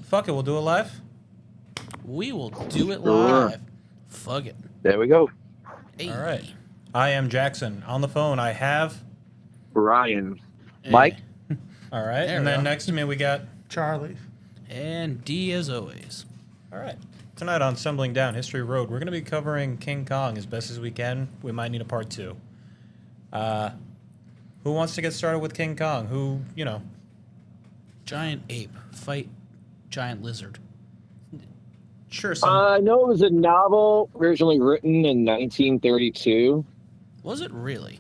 Fuck it, we'll do it live. We will do it Sure. live. Fuck it. There we go. Hey. All right. I am Jackson. On the phone, I have. Ryan. Hey. Mike? All right. There And we then go. next to me, we got. Charlie. And D as always. All right. Tonight on Stumbling Down History Road, we're going to be covering King Kong as best as we can. We might need a part 2. Who wants to get started with King Kong? Who, Giant ape. Fight giant lizard. Sure, I know it was a novel originally written in 1932. Was it really?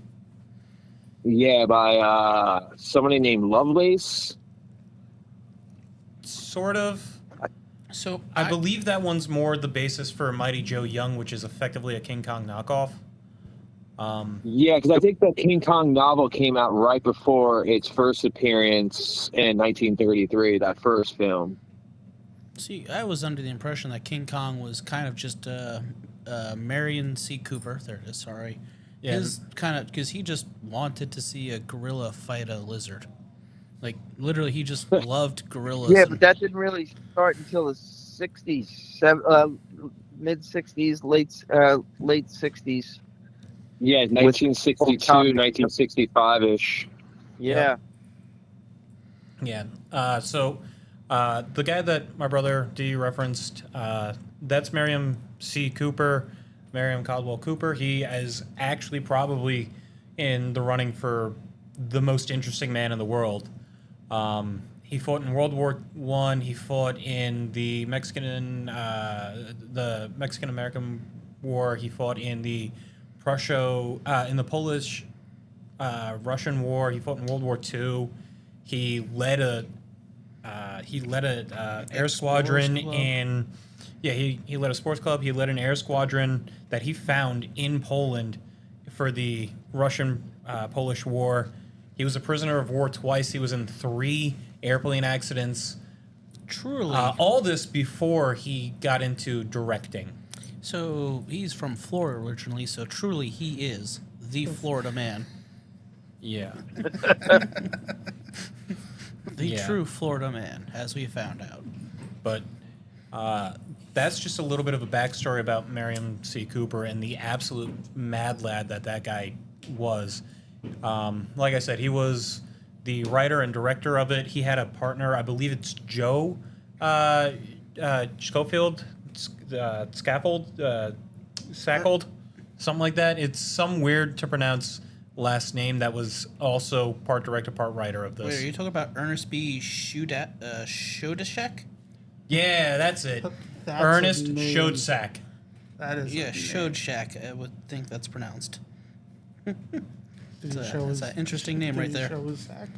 Yeah, by somebody named Lovelace. sort of. So I believe that one's more the basis for Mighty Joe Young, which is effectively a King Kong knockoff. Yeah, because I think the King Kong novel came out right before its first appearance in 1933, that first film. See, I was under the impression that King Kong was kind of just Marion C. Cooper. There it is. Sorry. Yeah. His kind of because he just wanted to see a gorilla fight a lizard. Like literally, he just loved gorillas. Yeah, and- but that didn't really start until the 60s, mid 60s, late 60s. Yeah, 1962, 1965-ish. Yeah. Yeah. So the guy that my brother D referenced, that's Merriam C. Cooper, Merriam Caldwell Cooper. He is actually probably in the running for the most interesting man in the world. He fought in World War I. He fought in the Mexican-American War. He fought in the Polish-Russian War. He fought in World War II. He led a air squadron in. Yeah, he led a sports club. He led an air squadron that he found in Poland for the Russian-Polish War. He was a prisoner of war twice. He was in 3 airplane accidents. Truly. All this before he got into directing. So he's from Florida originally. So truly, he is the Florida man, Yeah. the Yeah. true Florida man, as we found out. But that's just a little bit of a backstory about Merriam C. Cooper and the absolute mad lad that guy was. Like I said, he was the writer and director of it. He had a partner, I believe it's Joe Schofield, Sackold, something like that. It's some weird to pronounce last name that was also part director, part writer of this. Wait, are you talking about Ernest B. Shodashek? Yeah, that's it. That's Ernest a name. Shodsack. That is. Yeah, a name. Shodashek. I would think that's pronounced. Did he That's show his- an interesting name did right he there. show his sack?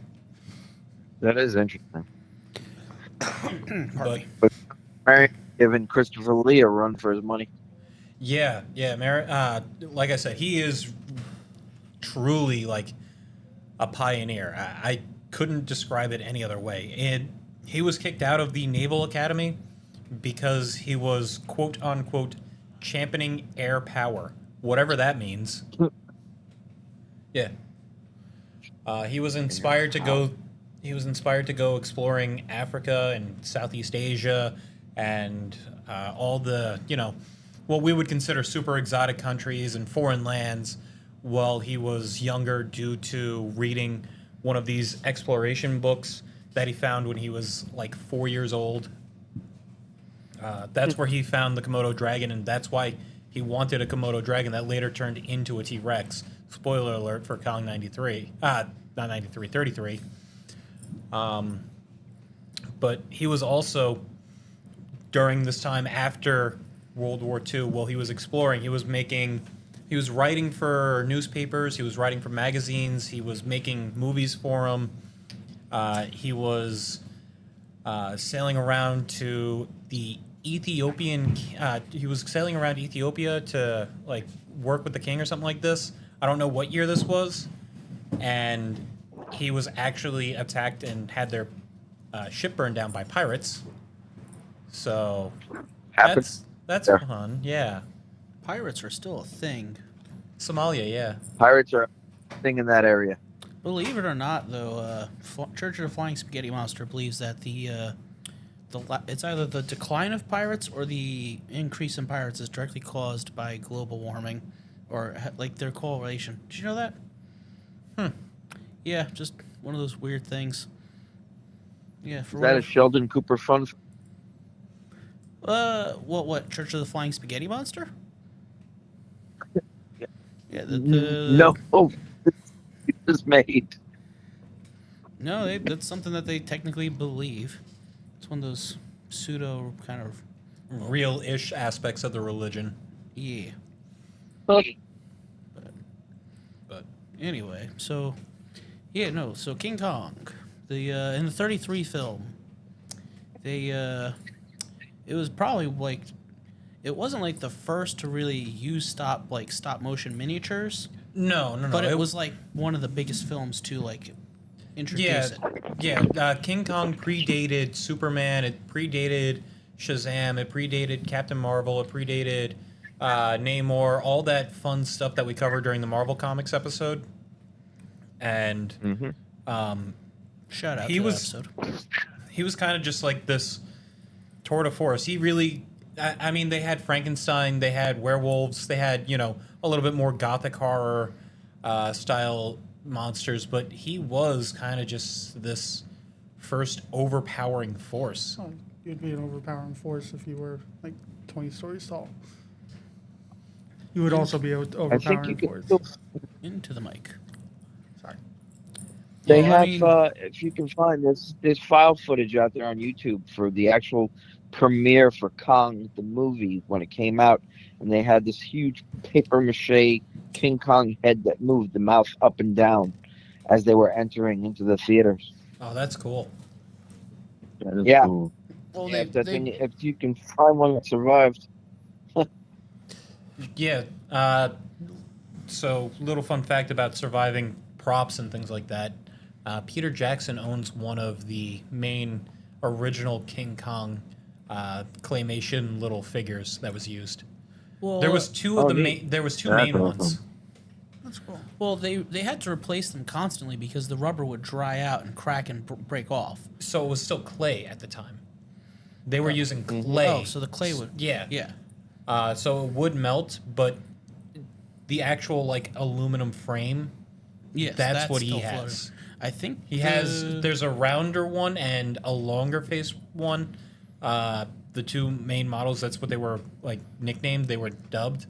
That is interesting. Pardon me. Mary giving Christopher Lee a run for his money. Yeah. Like I said, he is truly like a pioneer. I couldn't describe it any other way. And he was kicked out of the Naval Academy because he was quote unquote championing air power, whatever that means. Yeah. He was inspired to go. He was inspired to go exploring Africa and Southeast Asia and all the what we would consider super exotic countries and foreign lands while he was younger due to reading one of these exploration books that he found when he was like 4 years old. That's where he found the Komodo dragon, and that's why he wanted a Komodo dragon that later turned into a T-Rex. Spoiler alert for Kong 93. Not 93, 33. But he was also, during this time after World War II, while he was exploring, he was writing for newspapers, he was writing for magazines, he was making movies for them. He was sailing around to the Ethiopian. He was sailing around Ethiopia to like work with the king or something like this. I don't know what year this was, and he was actually attacked and had their ship burned down by pirates. So Happens. that's there. fun. Yeah, Pirates are still a thing. Somalia. Yeah. Pirates are a thing in that area. Believe it or not, though, Church of the Flying Spaghetti Monster believes that the it's either the decline of pirates or the increase in pirates is directly caused by global warming, or like their correlation. Did you know that? Yeah, just one of those weird things. Yeah, for Is that a Sheldon Cooper fun? what Church of the Flying Spaghetti Monster? Yeah, No, it was made. no, that's something that they technically believe. It's one of those pseudo kind of Real-ish aspects of the religion. yeah. But Anyway, so yeah, no, so King Kong, the in the 33 film, they it was probably like it wasn't like the first to really use stop motion miniatures, no. but it was like one of the biggest films to like introduce it. Yeah. King Kong predated Superman. It predated Shazam. It predated Captain Marvel. It predated Namor. All that fun stuff that we covered during the Marvel Comics episode. And Shout out he to was that episode. he was kind of just like this tour de force. He really, I mean, they had Frankenstein, they had werewolves, they had a little bit more gothic horror style monsters, but he was kind of just this first overpowering force. Oh, you'd be an overpowering force if you were like 20 stories tall. You would also be an I think you overpowering can force. still. Into the mic. Sorry. They Well, I have, mean- if you can find this, there's file footage out there on YouTube for the actual premiere for Kong, the movie, when it came out, and they had this huge paper mache King Kong head that moved the mouth up and down as they were entering into the theaters. Oh, that's cool. That is Yeah. cool. Well, Yeah, if you can find one that survived. Yeah. So, little fun fact about surviving props and things like that. Peter Jackson owns one of the main original King Kong claymation little figures that was used. well, There was two of Oh, the neat. main. There was two That's main ones. awesome. That's cool. Well, they had to replace them constantly because the rubber would dry out and crack and break off. So it was still clay at the time. They were using clay. Oh, so the clay would. Yeah. Yeah. So it would melt, but the actual like aluminum frame, Yes. that's what he still has. floated. I think He has. There's a rounder one and a longer face one. The two main models. That's what they were like nicknamed. They were dubbed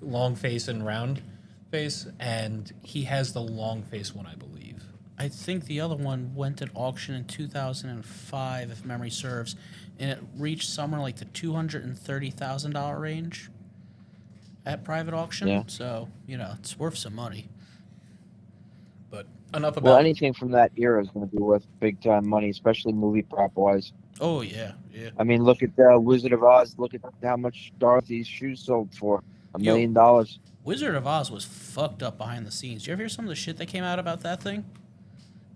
long face and round face, and he has the long face one, I believe. I think the other one went at auction in 2005, if memory serves, and it reached somewhere like the $230,000 range at private auction. Yeah. So it's worth some money. But enough about. Well, anything from that era is going to be worth big time money, especially movie prop wise. Oh yeah, yeah. I mean, look at Wizard of Oz. Look at how much Dorothy's shoes sold for $1 Yo. million. Wizard of Oz was fucked up behind the scenes. Did you ever hear some of the shit that came out about that thing?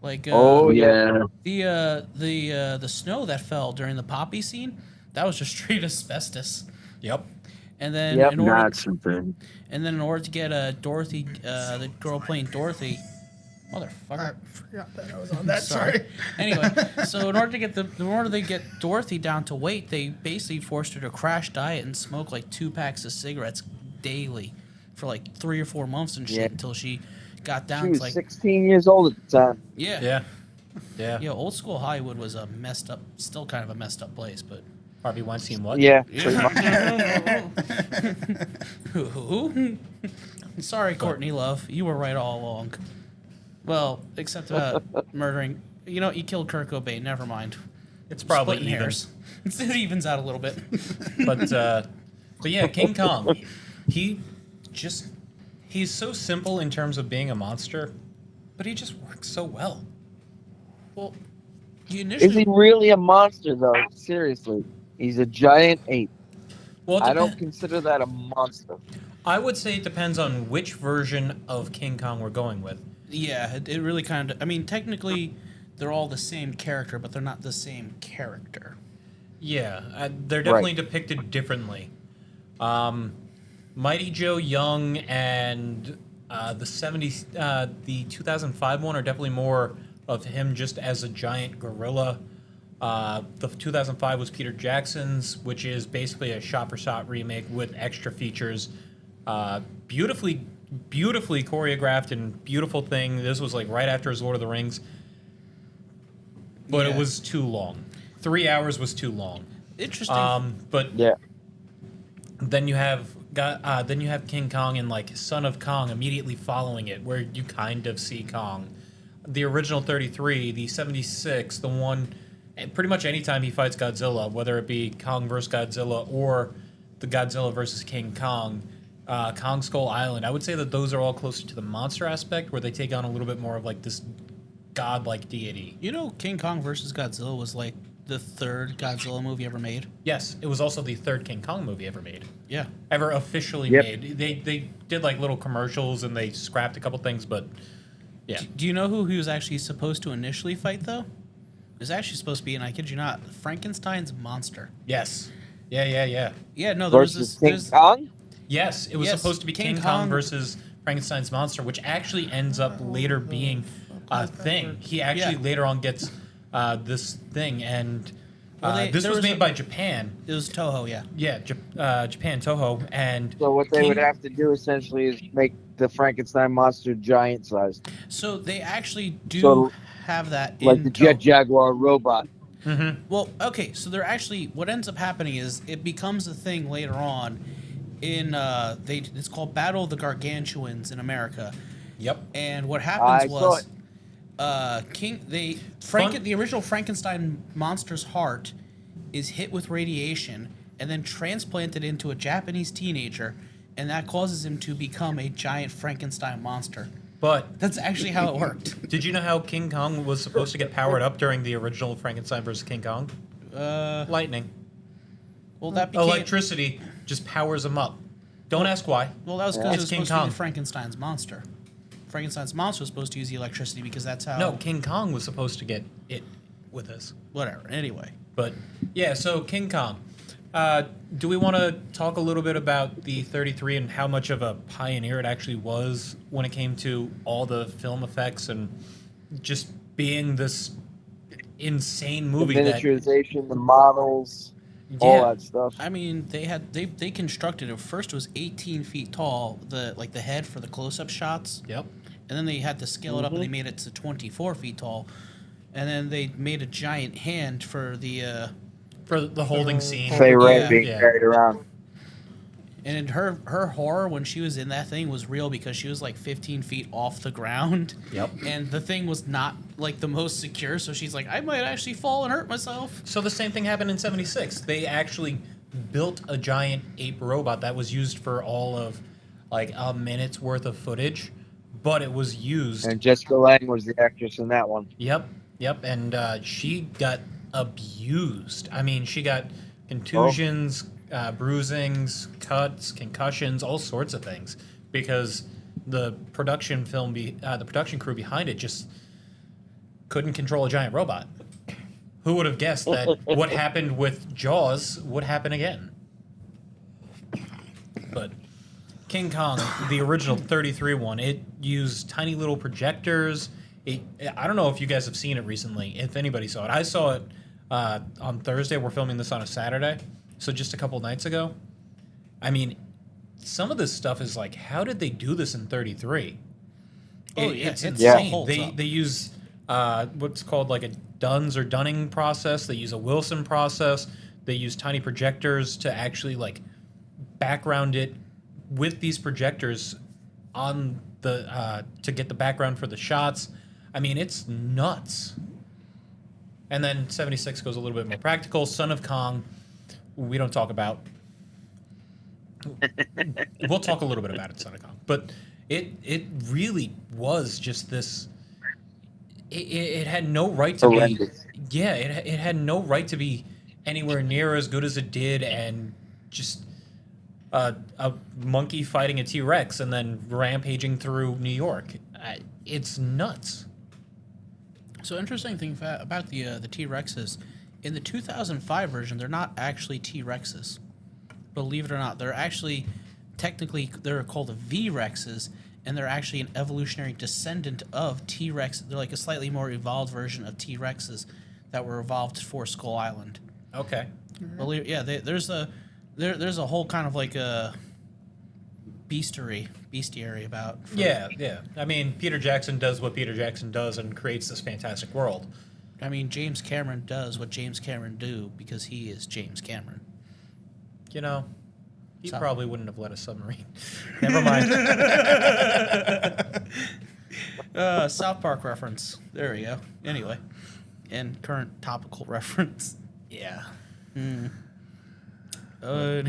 Like Oh, yeah. the snow that fell during the poppy scene, that was just straight asbestos. Yep. And then Yep. in order That's something. to get Dorothy, the girl playing Dorothy, motherfucker. I forgot that I was on that. Sorry. Sorry. Anyway, so in order to get Dorothy down to weight, they basically forced her to crash diet and smoke like 2 packs of cigarettes daily for like 3 or 4 months and shit Yeah. until she got down She to was like 16 years old at the time. yeah. Yeah. Old school Hollywood was a messed up, still kind of a messed up place, but Harvey Weinstein, what? Yeah. pretty much. who? Sorry, Courtney Love, you were right all along. Well, except about murdering. You killed Kurt Cobain. Never mind. It's probably Splitting even. hairs. It evens out a little bit. But yeah, King Kong, he's so simple in terms of being a monster, but he just works so well. Well, you Is he initially really a monster, though? Seriously. He's a giant ape. Well, I don't consider that a monster. I would say it depends on which version of King Kong we're going with. yeah, it really kind of. I mean, technically, they're all the same character, but they're not the same character. Yeah, they're definitely depicted differently. Mighty Joe Young and the 2005 one are definitely more of him just as a giant gorilla The 2005 was Peter Jackson's, which is basically a shot-for-shot remake with extra features. Beautifully choreographed and beautiful thing. This was like right after his Lord of the Rings, but it Yeah. was too long. 3 hours was too long. Interesting. But Yeah. then you have King Kong and like Son of Kong immediately following it, where you kind of see Kong. The original 33, the 76, the one, and pretty much anytime he fights Godzilla, whether it be Kong versus Godzilla or the Godzilla versus King Kong, Kong Skull Island, I would say that those are all closer to the monster aspect, where they take on a little bit more of like this godlike deity. You know, King Kong versus Godzilla was like the third Godzilla movie ever made. Yes, it was also the third King Kong movie ever made. Yeah. Ever officially Yep. made. They did like little commercials and they scrapped a couple things, but yeah. Do you know who he was actually supposed to initially fight, though? It was actually supposed to be, and I kid you not, Frankenstein's monster. Yes. Yeah. Yeah, no, there was Versus this. King There's, Kong. Yes, it was Yes, supposed to be King King Kong Kong versus Frankenstein's monster, which actually ends up later being a thing. He actually Yeah. later on gets this thing, and Well, this there was was made a- by Japan. it was Toho, yeah. Yeah, Japan Toho, and So what they King- would have to do essentially is make the Frankenstein monster giant sized, So they actually do So, have that like in the Jet Toho. Jaguar robot. Well, okay, so they're actually what ends up happening is it becomes a thing later on. It's called Battle of the Gargantuans in America, Yep. and what I happens saw was it. the original Frankenstein monster's heart is hit with radiation and then transplanted into a Japanese teenager, and that causes him to become a giant Frankenstein monster. But That's actually how it worked. did you know how King Kong was supposed to get powered up during the original Frankenstein versus King Kong? Lightning. Well, that became Electricity just powers him up. Don't ask why. well, that was because It's it was King supposed to Kong. be Frankenstein's monster. Frankenstein's monster was supposed to use the electricity because that's how. No, King Kong was supposed to get it with this. Whatever. Anyway. But yeah, so King Kong. Do we want to talk a little bit about the 33 and how much of a pioneer it actually was when it came to all the film effects and just being this insane The movie that miniaturization, the models, all that stuff. I mean, they constructed it. First, it was 18 feet tall. The head for the close-up shots, Yep. and then they had to scale it up and they made it to 24 feet tall, and then they made a giant hand for the. For the holding scene. Fay Ray Yeah. being Yeah. carried around. And her horror when she was in that thing was real because she was like 15 feet off the ground. Yep. And the thing was not like the most secure, so she's like, I might actually fall and hurt myself. So the same thing happened in 76. They actually built a giant ape robot that was used for all of like a minute's worth of footage, but it was used. And Jessica Lange was the actress in that one. Yep. And she got abused. I mean, she got contusions, bruisings, cuts, concussions, all sorts of things because the production crew behind it just couldn't control a giant robot. Who would have guessed that what happened with Jaws would happen again? But King Kong, the original 33 one, it used tiny little projectors. I don't know if you guys have seen it recently, if anybody saw it. I saw it on Thursday. We're filming this on a Saturday, so just a couple nights ago. I mean, some of this stuff is like, how did they do this in 33? Oh, yeah, It's it insane. holds up. They use what's called like a Duns or Dunning process. They use a Wilson process. They use tiny projectors to actually like background it with these projectors on the to get the background for the shots. I mean, it's nuts. And then 76 goes a little bit more practical. Son of Kong, we don't talk about. We'll talk a little bit about it, Son of Kong. But it really was just this. It had no right to Horrendous. be. Yeah, it had no right to be anywhere near as good as it did, and just a monkey fighting a T-Rex and then rampaging through New York. It's nuts. So interesting thing about the T-Rexes, in the 2005 version, they're not actually T-Rexes. Believe it or not, they're actually technically they're called V-Rexes, and they're actually an evolutionary descendant of T-Rex. They're like a slightly more evolved version of T-Rexes. that were evolved for Skull Island. Okay. Yeah, there's a whole kind of like a bestiary about. Yeah, yeah. I mean, Peter Jackson does what Peter Jackson does and creates this fantastic world. I mean, James Cameron does what James Cameron do because he is James Cameron. You know, he So- probably wouldn't have let a submarine. Never mind. South Park reference. There we go. Anyway, and current topical reference. Yeah. Have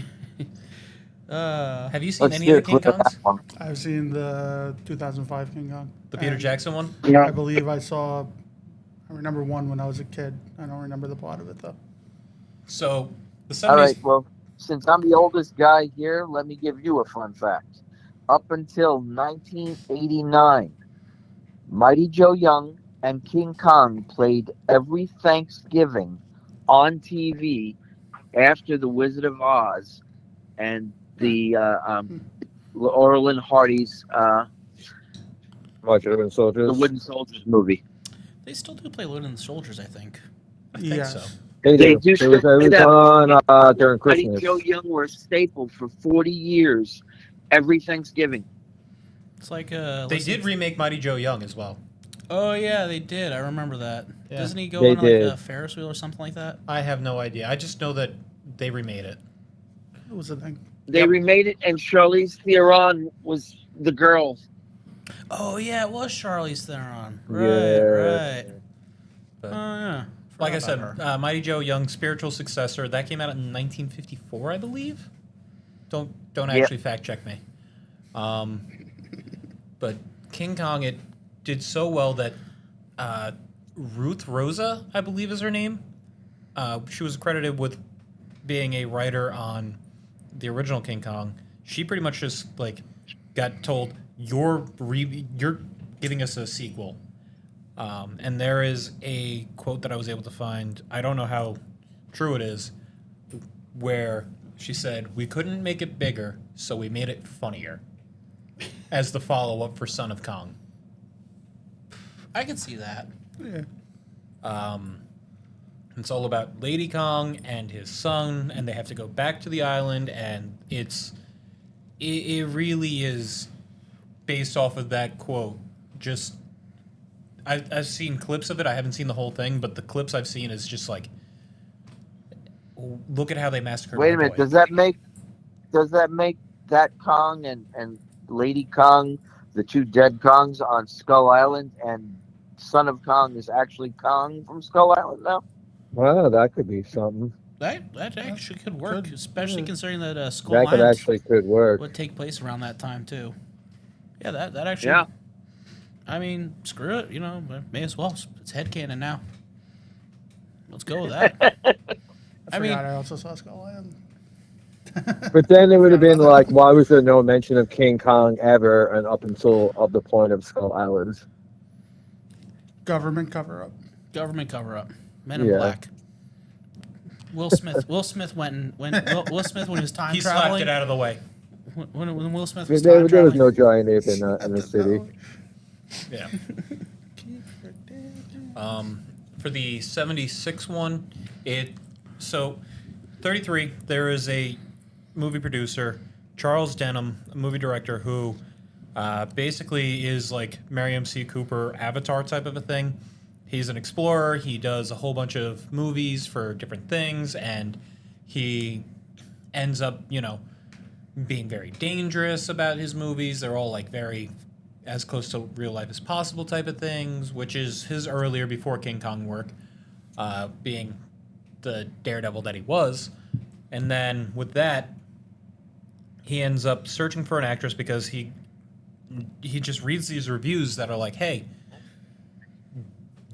Have you seen Let's any do of a the King clip of Kongs? that one. I've seen the 2005 King Kong. The Peter And Jackson one? I believe I remember one when I was a kid. I don't remember the plot of it though. So, the 70s. All right, well, since I'm the oldest guy here, let me give you a fun fact. Up until 1989, Mighty Joe Young and King Kong played every Thanksgiving on TV after The Wizard of Oz and the Laurel and Hardy's Wooden Soldiers. The Wooden Soldiers movie. They still do play Loot and the Soldiers, I think. I think so. They They do. do It was say that. on during Mighty Christmas. Joe Young were a staple for 40 years every Thanksgiving. It's like They did remake Mighty Joe Young as well. Oh yeah, they did. I remember that. Yeah. Doesn't he go They on like did. a Ferris wheel or something like that? I have no idea. I just know that they remade it. It was a thing. They Yep. remade it, and Charlize Theron was the girl. Oh yeah, it was Charlize Theron. Yeah. Right. But Oh yeah. like I Forgot said, about her. Mighty Joe Young's spiritual successor, that came out in 1954, I believe. Don't Yep. actually fact check me. But King Kong, it did so well that Ruth Rosa, I believe is her name. She was credited with being a writer on the original King Kong. She pretty much just like got told, you're giving us a sequel. And there is a quote that I was able to find. I don't know how true it is, where she said, "We couldn't make it bigger, so we made it funnier," as the follow-up for Son of Kong. I can see that. Yeah. It's all about Lady Kong and his son, and they have to go back to the island, and it really is based off of that quote. Just I've seen clips of it. I haven't seen the whole thing, but the clips I've seen is just like, look at how they massacred. Wait my a minute. boy. Does that make that Kong and Lady Kong the two dead Kongs on Skull Island, and Son of Kong is actually Kong from Skull Island now? Well, that could be something. That actually could work, Could, especially yeah. considering that Skull That could Island actually could work. would take place around that time too. Yeah, that actually. Yeah. I mean, screw it. You know, may as well. It's headcanon now. Let's go with that. I I mean- forgot I also saw Skull Island. But then it would have been like, why was there no mention of King Kong ever, and up until of the point of Skull Island? Government cover up. Government cover up. Men in Yeah. Black. Will Smith. Will Smith when Will Smith when he was time He slapped traveling. it out of the way. When Will Smith There, was there time was traveling. no giant ape in the city. Yeah. For the 76 one, 33, there is a movie producer, Charles Denham, a movie director who basically is like Miriam C. Cooper Avatar type of a thing. He's an explorer. He does a whole bunch of movies for different things, and he ends up, being very dangerous about his movies. They're all like very as close to real life as possible type of things, which is his earlier, before King Kong work, being the daredevil that he was. And then with that, he ends up searching for an actress because he just reads these reviews that are like, hey,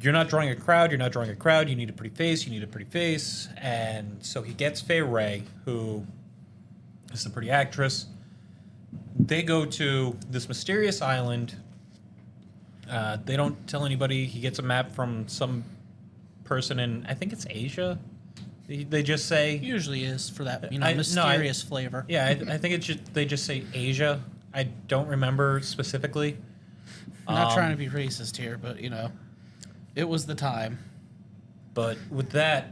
you're not drawing a crowd, you need a pretty face, And so he gets Fay Wray, who is the pretty actress. They go to this mysterious island. They don't tell anybody. He gets a map from some person in, I think it's Asia. They just say, Usually is for that mysterious flavor. yeah, I think they just say Asia. I don't remember specifically. I'm not trying to be racist here, but it was the time. But with that,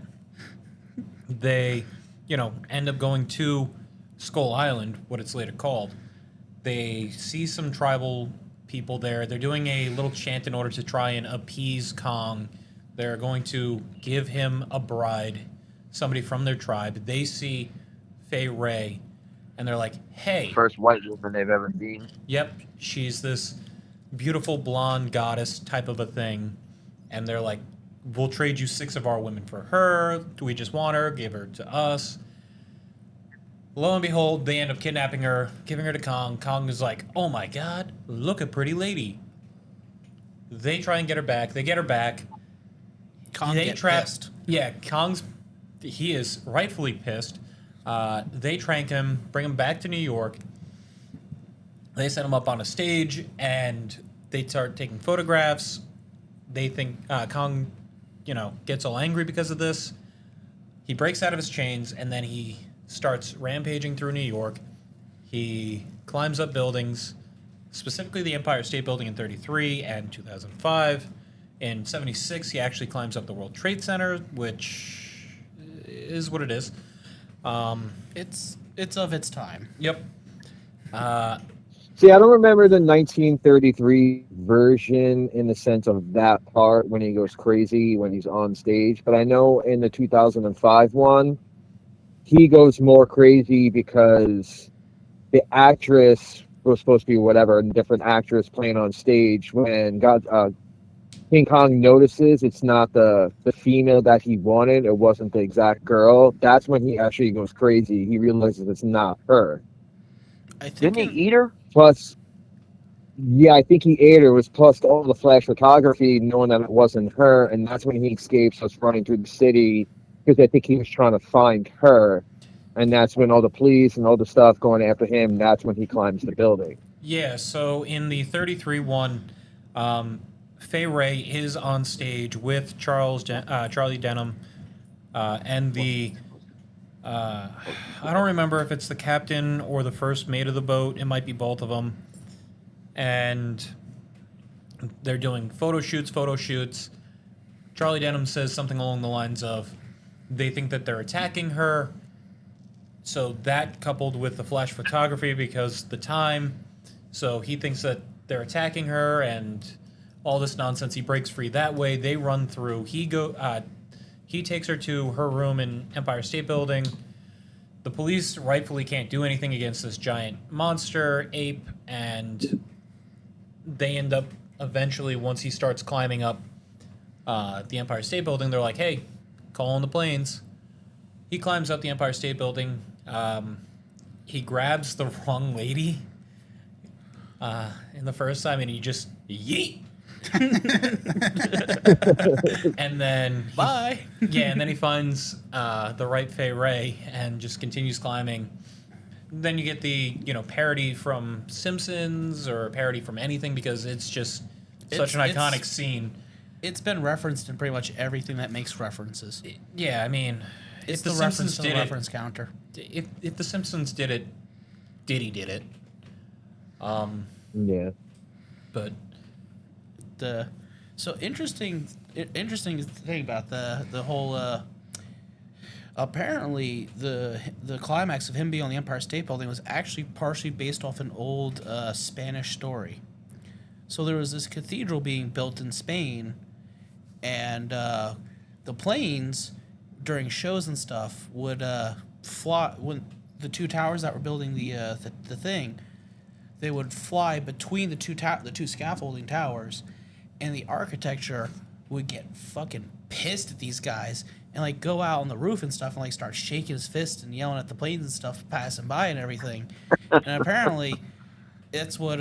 they, end up going to Skull Island, what it's later called. They see some tribal people there. They're doing a little chant in order to try and appease Kong. They're going to give him a bride, somebody from their tribe. They see Fay Ray, and they're like, hey. First white woman they've ever seen. Yep, she's this beautiful blonde goddess type of a thing. And they're like, we'll trade you 6 of our women for her. Do we just want her? Give her to us. Lo and behold, they end up kidnapping her, giving her to Kong. Kong is like, oh my god, look, a pretty lady. They try and get her back. They get her back. Kong get pissed. Yeah, he is rightfully pissed. They trank him, bring him back to New York. They set him up on a stage, and they start taking photographs. They think Kong, gets all angry because of this. He breaks out of his chains, and then he starts rampaging through New York. He climbs up buildings, specifically the Empire State Building in 1933 and 2005. In 1976, he actually climbs up the World Trade Center, which is what it is. It's of its time. Yep. See, I don't remember the 1933 version in the sense of that part when he goes crazy when he's on stage, but I know in the 2005 one, he goes more crazy because the actress was supposed to be whatever, a different actress playing on stage. When King Kong notices it's not the female that he wanted, it wasn't the exact girl, that's when he actually goes crazy. He realizes it's not her. I think Didn't he eat her? Plus, yeah, I think he ate her. It was plus all the flash photography, knowing that it wasn't her, and that's when he escapes us running through the city, because I think he was trying to find her, and that's when all the police and all the stuff going after him, that's when he climbs the building. Yeah, so in the 1933 one, Fay Ray is on stage with Charlie Denham, and the... I don't remember if it's the captain or the first mate of the boat. It might be both of them. And they're doing photo shoots. Charlie Denham says something along the lines of, they think that they're attacking her. So that coupled with the flash photography because the time. So he thinks that they're attacking her and all this nonsense. He breaks free that way. They run through. He takes her to her room in Empire State Building. The police rightfully can't do anything against this giant monster, ape, and they end up eventually, once he starts climbing up the Empire State Building, they're like, hey, call in the planes. He climbs up the Empire State Building. He grabs the wrong lady in the first time, and he just, yeet. And then Bye. and then he finds the right Fay Ray and just continues climbing. Then you get the parody from Simpsons or a parody from anything because it's just such an iconic scene. It's been referenced in pretty much everything that makes references. Yeah, I mean, It's if the the reference Simpsons to the did reference counter. if the Simpsons did it, Diddy did it. Yeah. But interesting thing about the whole apparently the climax of him being on the Empire State Building was actually partially based off an old Spanish story. So there was this cathedral being built in Spain, and the planes during shows and stuff would fly when the two towers that were building the thing. They would fly between the two scaffolding towers, and the architecture would get fucking pissed at these guys and like go out on the roof and stuff and like start shaking his fist and yelling at the planes and stuff passing by and everything. And apparently, that's what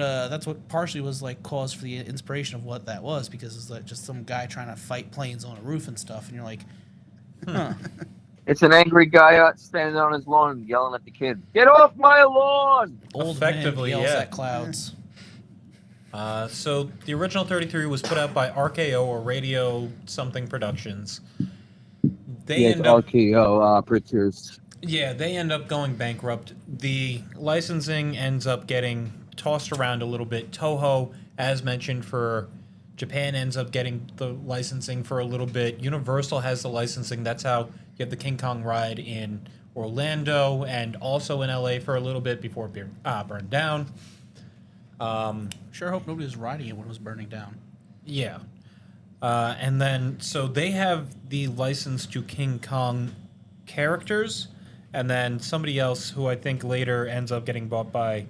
partially was like cause for the inspiration of what that was, because it's like just some guy trying to fight planes on a roof and stuff, and you're like, huh. It's an angry guy out standing on his lawn yelling at the kids, "Get off my lawn!" Old Effectively, man yells yeah. at clouds. So the original 33 was put out by RKO or Radio Something Productions. They It's end up RKO Pictures. Yeah, they end up going bankrupt. The licensing ends up getting tossed around a little bit. Toho, as mentioned, for Japan ends up getting the licensing for a little bit. Universal has the licensing. That's how you have the King Kong ride in Orlando and also in LA for a little bit before it burned down. Sure hope nobody was riding it when it was burning down. Yeah. And then, so they have the license to King Kong characters, and then somebody else who I think later ends up getting bought by,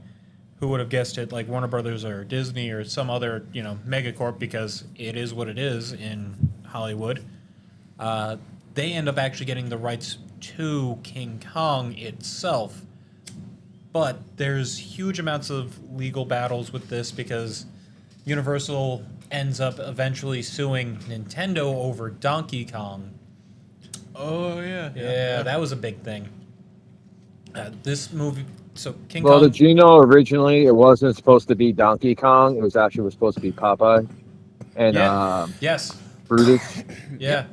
who would have guessed it, like Warner Brothers or Disney or some other, megacorp, because it is what it is in Hollywood. They end up actually getting the rights to King Kong itself. But there's huge amounts of legal battles with this because Universal ends up eventually suing Nintendo over Donkey Kong. Oh, yeah. Yeah, that was a big thing. This movie, so King Well, Kong. did you know originally it wasn't supposed to be Donkey Kong? It was supposed to be Popeye and Yes. Brutus. Yeah.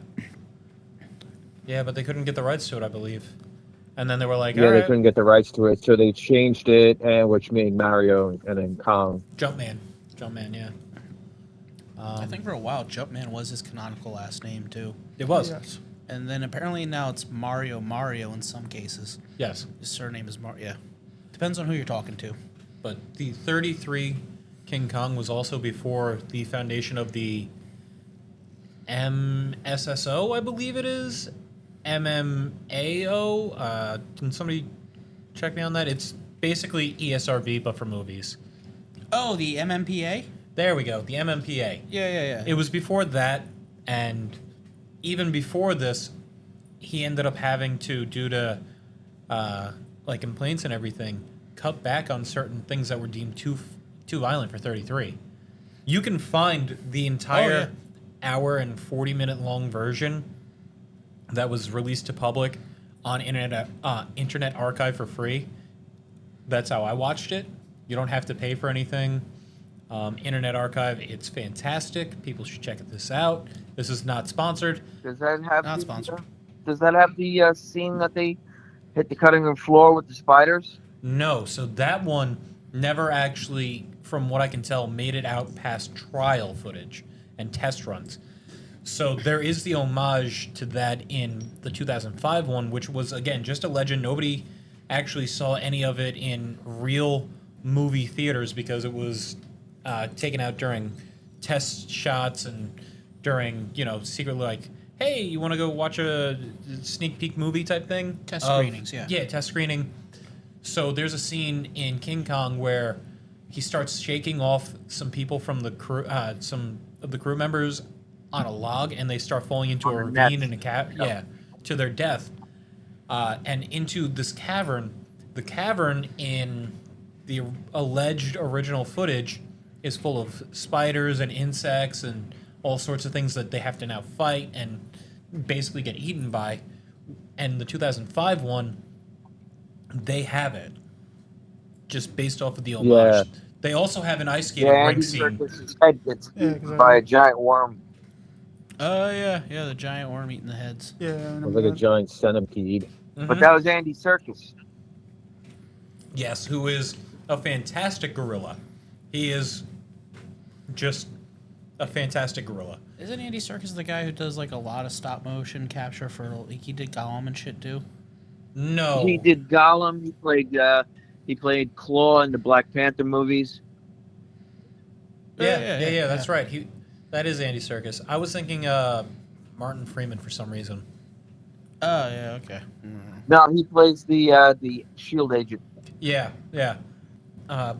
Yeah, but they couldn't get the rights to it, I believe. And then they were like, Yeah, all they right, couldn't get the rights to it, so they changed it, and which made Mario and then Kong. Jumpman, yeah. I think for a while, Jumpman was his canonical last name, too. It was. Yes. And then apparently now it's Mario in some cases. Yes. His surname is Mario. Yeah. Depends on who you're talking to. But the 33 King Kong was also before the foundation of the MSSO, I believe it is. MMAO. Can somebody check me on that? It's basically ESRB, but for movies. Oh, the MMPA? There we go, the MMPA. Yeah. It was before that, and even before this, he ended up having to, due to like complaints and everything, cut back on certain things that were deemed too violent for 33. You can find the entire hour and 40-minute long version that was released to public on Internet Archive for free. That's how I watched it. You don't have to pay for anything. Internet Archive, it's fantastic. People should check this out. This is not sponsored. Does that have Not the, sponsored. Does that have the scene that they hit the cutting room floor with the spiders? No, so that one never actually, from what I can tell, made it out past trial footage and test runs. So there is the homage to that in the 2005 one, which was, again, just a legend. Nobody actually saw any of it in real movie theaters because it was taken out during test shots and during, secretly like, hey, you want to go watch a sneak peek movie type thing? Test screenings, yeah. Yeah, test screening. So there's a scene in King Kong where he starts shaking off some people from the crew, some of the crew members on a log, and they start falling into a ravine and to their death, and into this cavern. The cavern in the alleged original footage is full of spiders and insects and all sorts of things that they have to now fight and basically get eaten by. And the 2005 one, they have it just based off of the homage. Yeah. They also have an ice skating Yeah, rink Andy scene. Serkis' head gets Yeah, eaten by a giant worm. Oh, yeah, the giant worm eating the heads. Yeah, I It was remember like a that. giant centipede. But that was Andy Serkis. Yes, who is a fantastic gorilla. He is just a fantastic gorilla. Isn't Andy Serkis the guy who does like a lot of stop motion capture for like he did Gollum and shit too? No. He did Gollum. He played Claw in the Black Panther movies. Yeah, that's right. That is Andy Serkis. I was thinking Martin Freeman for some reason. Oh yeah, okay. No, he plays the Shield agent. Yeah.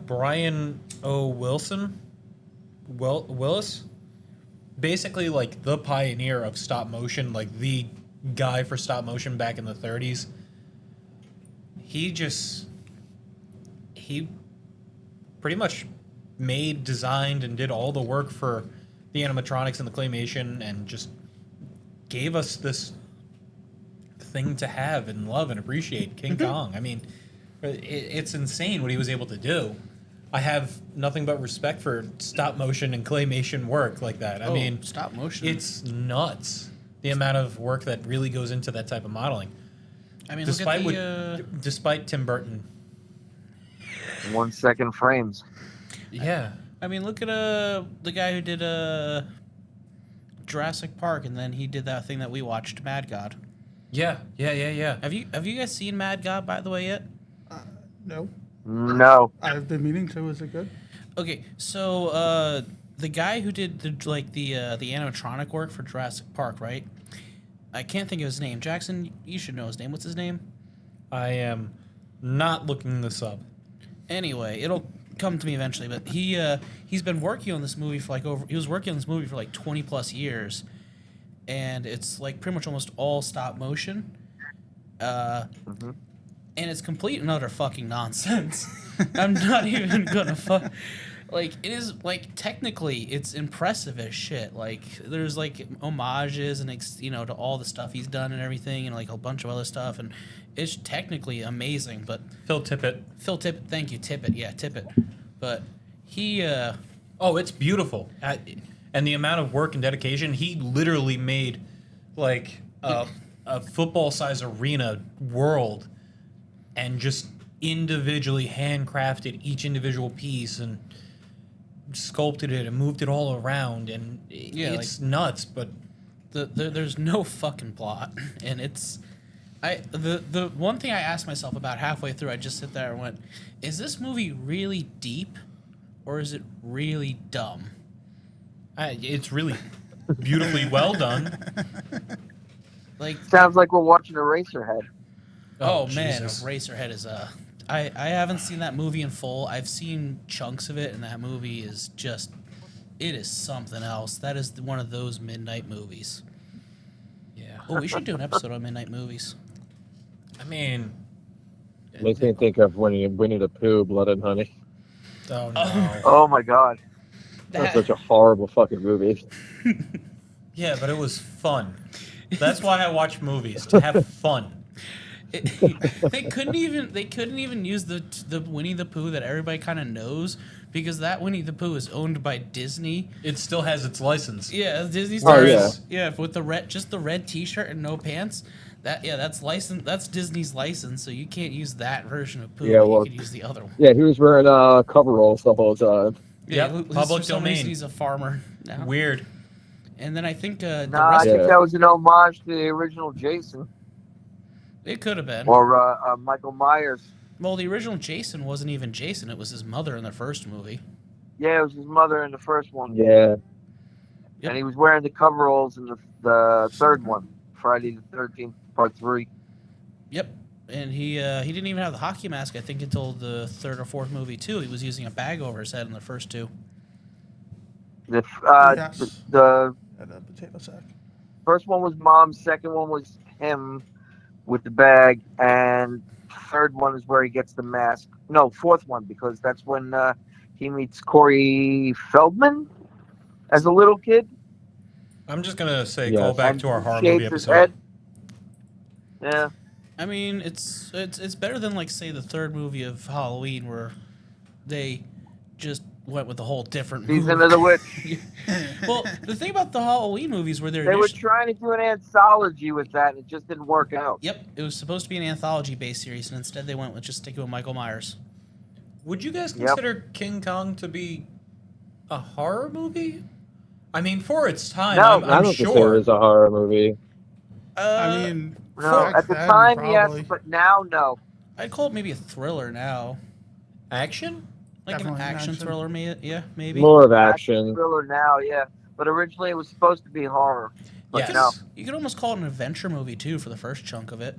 Brian O. Willis, basically like the pioneer of stop motion, like the guy for stop motion back in the 30s. He pretty much made, designed, and did all the work for the animatronics and the claymation, and just gave us this thing to have and love and appreciate, King Kong. I mean, it's insane what he was able to do. I have nothing but respect for stop motion and claymation work like that. I mean, stop motion. it's nuts the amount of work that really goes into that type of modeling. I mean, Despite look at despite Tim Burton. 1 second frames. Yeah. I mean, look at the guy who did Jurassic Park, and then he did that thing that we watched, Mad God. Yeah. Have you guys seen Mad God, by the way, yet? No, No. I've been meaning to. Is it good? Okay, so the guy who did the animatronic work for Jurassic Park, right? I can't think of his name. Jackson, you should know his name. What's his name? I am not looking this up. Anyway, it'll come to me eventually. But he's been working on this movie for he was working on this movie for like 20 plus years, and it's like pretty much almost all stop motion. Mhm. And it's complete and utter fucking nonsense. I'm not even gonna like, it is, like, technically it's impressive as shit. Like, there's like homages and to all the stuff he's done and everything, and like a bunch of other stuff, and it's technically amazing. But Phil Tippett. Thank you, Tippett. Yeah, Tippett. But he Oh, it's beautiful. And the amount of work and dedication, he literally made like a football-sized arena world, and just individually handcrafted each individual piece and sculpted it and moved it all around, and it's nuts. But there's no fucking plot, and the one thing I asked myself about halfway through, I just sit there and went, is this movie really deep, or is it really dumb? it's really beautifully well done. Like, Sounds like we're watching Eraserhead. oh man, Jesus. Eraserhead is I haven't seen that movie in full. I've seen chunks of it, and that movie is just, it is something else. That is one of those midnight movies. Yeah. Oh, we should do an episode on midnight movies. I mean, Makes me think of Winnie the Pooh, Blood and Honey. oh no. Oh my God. That's such a horrible fucking movie. Yeah, but it was fun. That's why I watch movies, to have fun. They couldn't even use the Winnie the Pooh that everybody kind of knows, because that Winnie the Pooh is owned by Disney. It still has its license. Yeah, Disney's. Oh, yeah. Yeah, with the red T-shirt and no pants. That's license. That's Disney's license, so you can't use that version of Pooh. Yeah, but well- you could use the other one. Yeah, he was wearing coveralls the whole time. Yep, for public some reason domain. he's a farmer now. Weird. And then I think the Nah, I rest think Yeah. that was an homage to the original Jason it could have been. or Michael Myers. Well, the original Jason wasn't even Jason; it was his mother in the first movie. Yeah, it was his mother in the first one. Yeah. Yep. And he was wearing the coveralls in the third one, Friday the 13th, Part 3. Yep. And he didn't even have the hockey mask, I think, until the third or fourth movie too. He was using a bag over his head in the first two. The Yes. the And a potato sack. first one was Mom, second one was him with the bag, and third one is where he gets the mask. No, fourth one, because that's when he meets Corey Feldman as a little kid. I'm just gonna say, Yes. call back And to our horror shaves movie his episode. head. Yeah. I mean, it's better than, like, say, the third movie of Halloween, where they just went with a whole different Season movie. of the Witch. Well, the thing about the Halloween movies where They were trying to do an anthology with that, and it just didn't work out. Yep, it was supposed to be an anthology-based series, and instead they went with just sticking with Michael Myers. Would you guys Yep. consider King Kong to be a horror movie? I mean, for its time, No, I'm I don't consider sure. it as a horror movie. I mean, No, back at the then, time, probably. yes, but now, no. I'd call it maybe a thriller now, Action? like Definitely an an action action. thriller, maybe. More of action. Thriller now, yeah. But originally it was supposed to be horror. But Yes. no. You could almost call it an adventure movie too for the first chunk of it,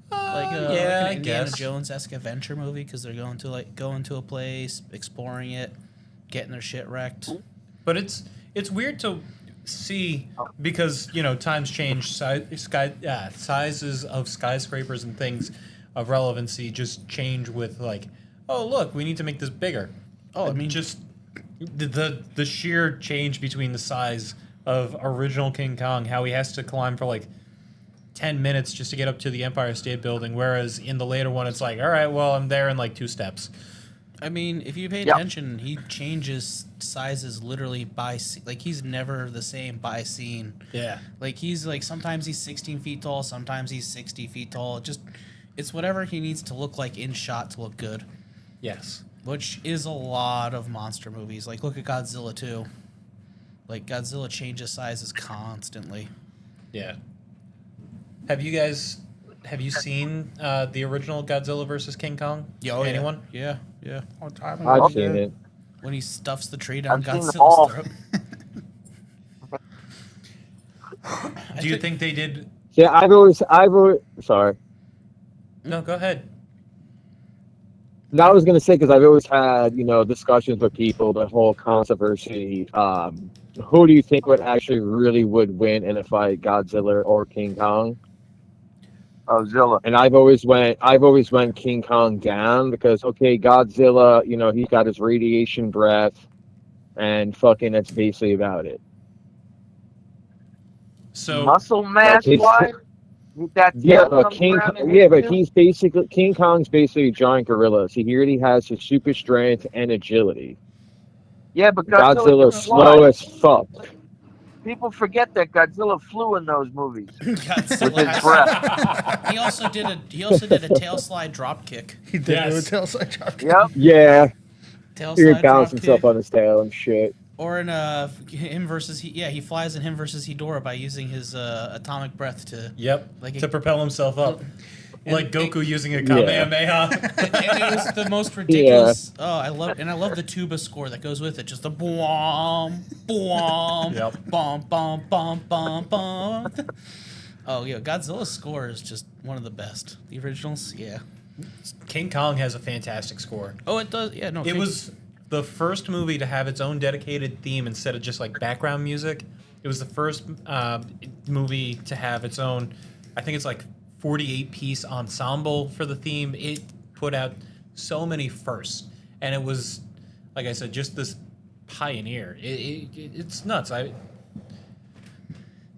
like yeah, like an I Indiana guess. Jones-esque adventure movie, because they're going to a place, exploring it, getting their shit wrecked. But it's weird to see, because times change. Sizes of skyscrapers and things of relevancy just change with, like, oh look, we need to make this bigger. Oh, I mean, just the sheer change between the size of original King Kong, how he has to climb for like 10 minutes just to get up to the Empire State Building, whereas in the later one it's like, all right, well, I'm there in like 2 steps. I mean, if you pay Yep. attention, he changes sizes literally by like, he's never the same by scene. Yeah. Like, he's like, sometimes he's 16 feet tall, sometimes he's 60 feet tall. It's whatever he needs to look like in shot to look good. Yes. which is a lot of monster movies. Like, look at Godzilla 2. Like, Godzilla changes sizes constantly. Yeah. Have you seen the original Godzilla versus King Kong? Oh, Anyone? Yeah, yeah. Oh, Tyler, I've yeah. seen it. When he stuffs the tree down I've seen them Godzilla's all. throat. Do you think they did? Yeah, sorry. No, go ahead. No, I was gonna say because I've always had, discussions with people, the whole controversy. Who do you think would actually really would win in a fight, Godzilla or King Kong? Oh, Zilla. And I've always went King Kong down because okay, Godzilla, he's got his radiation breath, and fucking that's basically about it. So Muscle mass Like, wise, with that Yeah, tail but comes around and Yeah, hits but you. King Kong's basically a giant gorilla. So he already has his super strength and agility. Yeah, but Godzilla can Godzilla's fly. slow as fuck. People forget that Godzilla flew in those movies with Godzilla his breath. He also did a tail slide drop kick. He did do a Yes. tail side drop. Yep. Yeah, Tail he would slide balance drop himself kick. on his tail and shit. Or in him versus he flies in him versus Hedorah by using his atomic breath to yep, Like to propel himself up, And like Goku using a Yeah. Kamehameha. and it was the most ridiculous. Oh, I love the tuba score that goes with it. Just the boom, boom, Yep. bum, bum, bum, bum, bum. Oh yeah, Godzilla's score is just one of the best. The originals, yeah. King Kong has a fantastic score. Oh, it does. Yeah, no. It was the first movie to have its own dedicated theme instead of just like background music. It was the first movie to have its own, I think it's like 48-piece ensemble for the theme. It put out so many firsts, and it was, like I said, just this pioneer. It's nuts.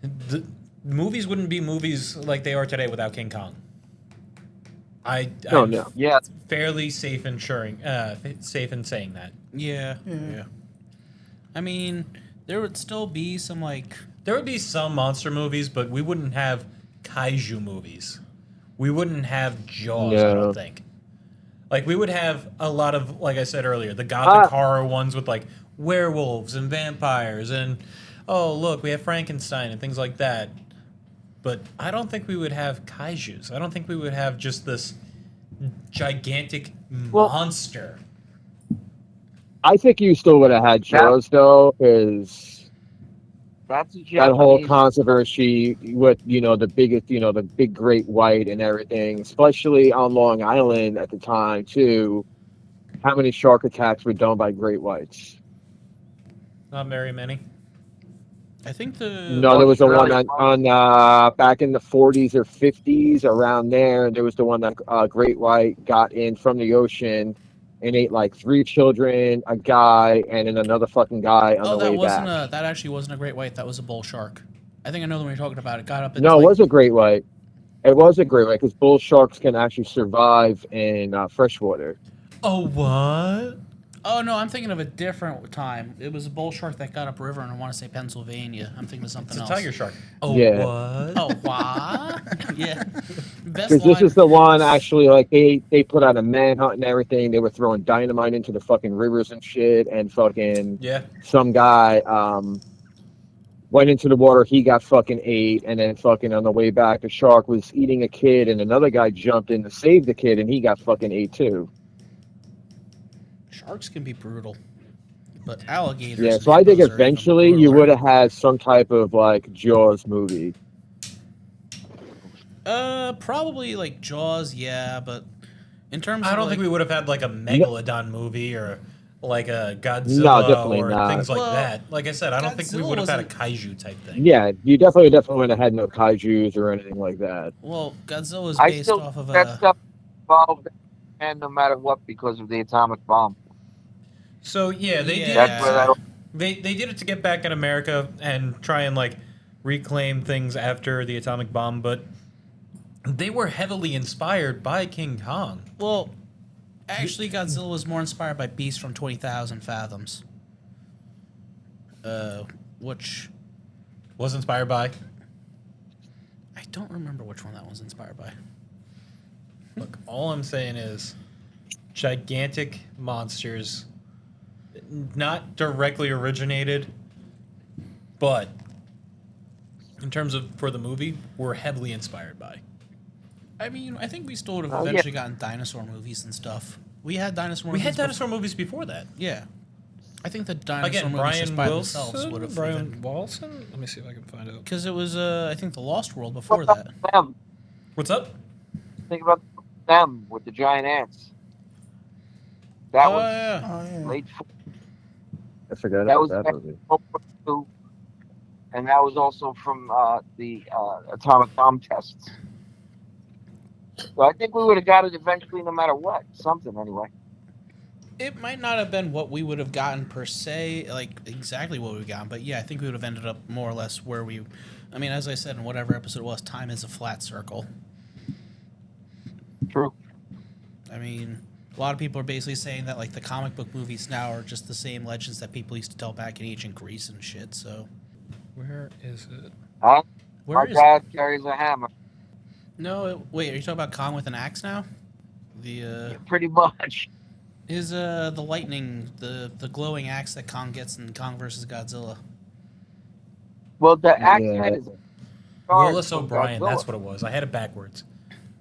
The movies wouldn't be movies like they are today without King Kong. No, I'm no. Yeah. fairly safe in saying that. Yeah, Yeah. yeah. I mean, there would still be some like There would be some monster movies, but we wouldn't have kaiju movies. We wouldn't have Jaws, I No. don't think. Like, we would have a lot of, like I said earlier, the gothic horror ones with, like, werewolves and vampires and, oh, look, we have Frankenstein and things like that. But I don't think we would have kaijus. I don't think we would have just this gigantic Well- monster. I think you still would have had Jaws though, because That's a that whole Japanese. controversy with the biggest, the big great white and everything, especially on Long Island at the time too. How many shark attacks were done by great whites? Not very many. I think the No, there was the one Australia. on back in the 40s or 50s around there. There was the one that great white got in from the ocean and ate like 3 children, a guy, and then another fucking guy on the that way wasn't back. that actually wasn't a great white. That was a bull shark. I think I know the one you're talking about. It got up into No, it like, was a great white. It was a great white because bull sharks can actually survive in freshwater. Oh, what? Oh no, I'm thinking of a different time. It was a bull shark that got upriver, and I want to say Pennsylvania. I'm thinking of something It's a else. tiger shark. Oh, Yeah. what? Oh, what? Yeah. Best Because this line. is the one actually, like they put out a manhunt and everything. They were throwing dynamite into the fucking rivers and shit, and fucking Yeah. some guy went into the water. He got fucking ate, and then fucking on the way back, the shark was eating a kid, and another guy jumped in to save the kid, and he got fucking ate too. Sharks can be brutal, but alligators. Yeah, and so I think hippos are even eventually you brutaler. would have had some type of like Jaws movie. Probably like Jaws, yeah, but in terms I of don't like, think we would have had like a Megalodon movie or like a No, Godzilla definitely or not. things like Well, that. Like I said, I don't think we Godzilla would have had a wasn't- kaiju type thing. Yeah, you definitely wouldn't have had no kaiju's or anything like that. well, Godzilla is I based still off of that a. stuff evolved, and no matter what, because of the atomic bomb. So yeah, they did Yeah. That's where that. it. They did it to get back in America and try and like reclaim things after the atomic bomb, but they were heavily inspired by King Kong. Well, actually, Godzilla was more inspired by Beast from 20,000 Fathoms. Which Was inspired by. I don't remember which one that was inspired by. Look, all I'm saying is gigantic monsters, not directly originated, but in terms of for the movie, were heavily inspired by. I mean, I think we still would have Oh, yeah. eventually gotten dinosaur movies and stuff. We had dinosaur We movies. had dinosaur movies before that. Yeah. I think the dinosaur Again, movies just Brian by themselves would Wilson, have. Brian Wilson. Let me see if I can find out. Because it was, I think, The Lost World before What that. about them? What's up? Think about them with the giant ants. That was yeah. Oh, yeah. late. I forgot That about was that back movie. in 2, and that was also from the atomic bomb tests. So I think we would have got it eventually, no matter what. Something anyway. It might not have been what we would have gotten per se, like exactly what we've gotten, but yeah, I think we would have ended up more or less where we. I mean, as I said in whatever episode it was, time is a flat circle. True. I mean, a lot of people are basically saying that like the comic book movies now are just the same legends that people used to tell back in ancient Greece and shit. So Where is it? where Our is dad carries a hammer. no? Wait, are you talking about Kong with an axe now? The Pretty much. is the lightning the glowing axe that Kong gets in Kong versus Godzilla. Well, the axe Yeah. head is Willis from O'Brien. Godzilla. That's what it was. I had it backwards.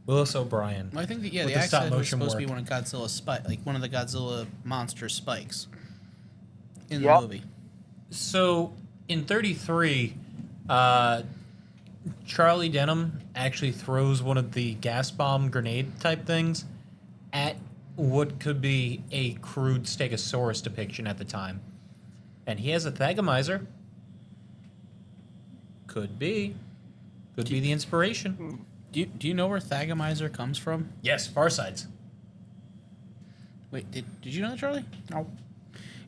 Willis O'Brien. I think that, yeah, With the the axe stop head was motion supposed to be work. one of Godzilla's spike, like one of the Godzilla monster spikes in Yep. the movie. So in 33, Charlie Denham actually throws one of the gas bomb grenade type things at what could be a crude Stegosaurus depiction at the time. And he has a Thagomizer. Could be. Could be the inspiration. Do you know where Thagomizer comes from? Yes, Farsides. Wait, did you know that, Charlie? No.